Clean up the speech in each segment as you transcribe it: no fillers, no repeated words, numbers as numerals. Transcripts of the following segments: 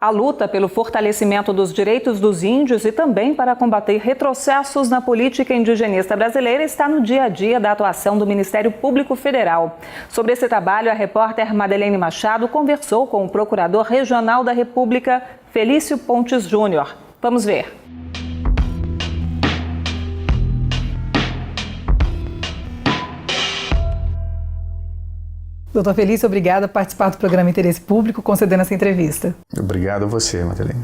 A luta pelo fortalecimento dos direitos dos índios e também para combater retrocessos na política indigenista brasileira está no dia a dia da atuação do Ministério Público Federal. Sobre esse trabalho, a repórter Madeleine Machado conversou com o Procurador Regional da República, Felício Pontes Júnior. Vamos ver. Doutor Felício, obrigada por participar do programa Interesse Público, concedendo essa entrevista. Obrigado a você, Madeleine.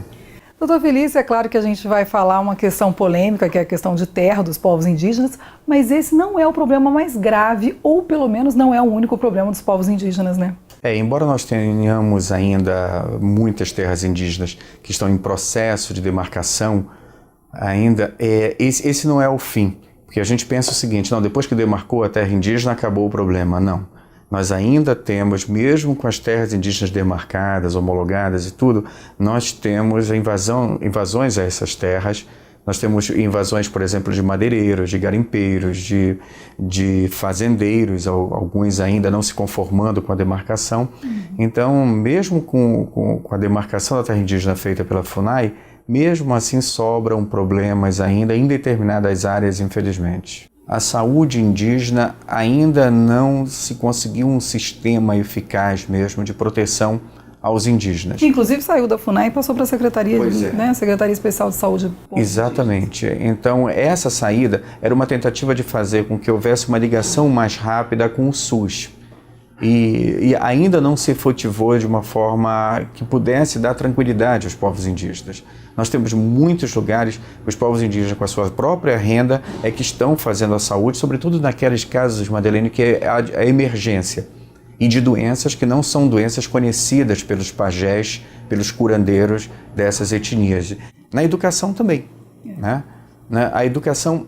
Doutor Felício, é claro que a gente vai falar uma questão polêmica, que é a questão de terra dos povos indígenas, mas esse não é o problema mais grave, ou pelo menos não é o único problema dos povos indígenas, né? Embora nós tenhamos ainda muitas terras indígenas que estão em processo de demarcação, ainda esse não é o fim. Porque a gente pensa o seguinte, não, depois que demarcou a terra indígena, acabou o problema. Não. Nós ainda temos, mesmo com as terras indígenas demarcadas, homologadas e tudo, nós temos invasões a essas terras. Nós temos invasões, por exemplo, de madeireiros, de garimpeiros, de fazendeiros, alguns ainda não se conformando com a demarcação. Então, mesmo com a demarcação da terra indígena feita pela FUNAI, mesmo assim sobram problemas ainda em determinadas áreas, infelizmente. A saúde indígena ainda não se conseguiu um sistema eficaz mesmo de proteção aos indígenas. Inclusive saiu da FUNAI e passou para a Secretaria, Secretaria Especial de Saúde. Exatamente. Então essa saída era uma tentativa de fazer com que houvesse uma ligação mais rápida com o SUS. E ainda não se efetivou de uma forma que pudesse dar tranquilidade aos povos indígenas. Nós temos muitos lugares, os povos indígenas com a sua própria renda que estão fazendo a saúde, sobretudo naqueles casos, Madeleine, que é a emergência, e de doenças que não são doenças conhecidas pelos pajés, pelos curandeiros dessas etnias. Na educação também, né? A educação,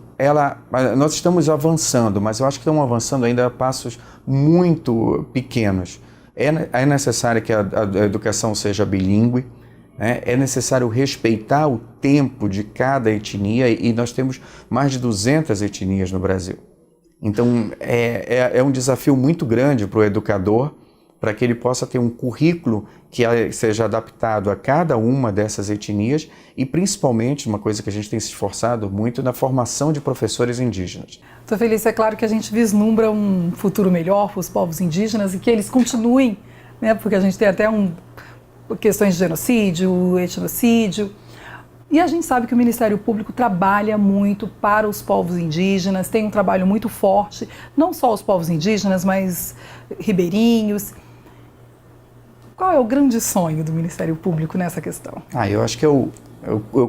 nós estamos avançando, mas eu acho que estamos avançando ainda a passos muito pequenos. É necessário que a educação seja bilíngue, né? É necessário respeitar o tempo de cada etnia e nós temos mais de 200 etnias no Brasil. Então é um desafio muito grande para o educador, para que ele possa ter um currículo que seja adaptado a cada uma dessas etnias e principalmente, uma coisa que a gente tem se esforçado muito, na formação de professores indígenas. Doutor Felício, é claro que a gente vislumbra um futuro melhor para os povos indígenas e que eles continuem, né, porque a gente tem até questões de genocídio, etnocídio, e a gente sabe que o Ministério Público trabalha muito para os povos indígenas, tem um trabalho muito forte, não só os povos indígenas, mas ribeirinhos. Qual é o grande sonho do Ministério Público nessa questão? Eu acho que é o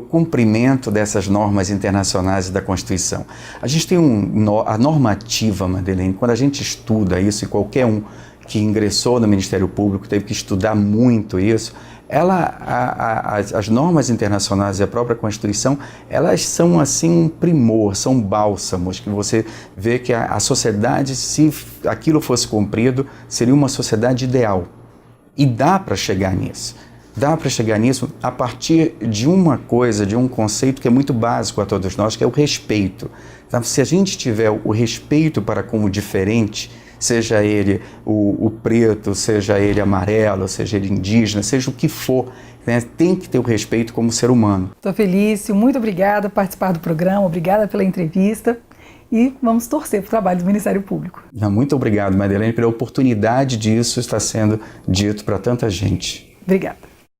cumprimento dessas normas internacionais e da Constituição. A gente tem a normativa, Madeleine, quando a gente estuda isso, e qualquer um que ingressou no Ministério Público teve que estudar muito isso, as normas internacionais e a própria Constituição, elas são assim um primor, são bálsamos, que você vê que a sociedade, se aquilo fosse cumprido, seria uma sociedade ideal. E dá para chegar nisso. Dá para chegar nisso a partir de uma coisa, de um conceito que é muito básico a todos nós, que é o respeito. Então, se a gente tiver o respeito para com o diferente, seja ele o preto, seja ele amarelo, seja ele indígena, seja o que for, né, tem que ter o respeito como ser humano. Doutor Felício, muito obrigada por participar do programa, obrigada pela entrevista. E vamos torcer para o trabalho do Ministério Público. Muito obrigado, Madeleine, pela oportunidade disso estar sendo dito para tanta gente. Obrigada.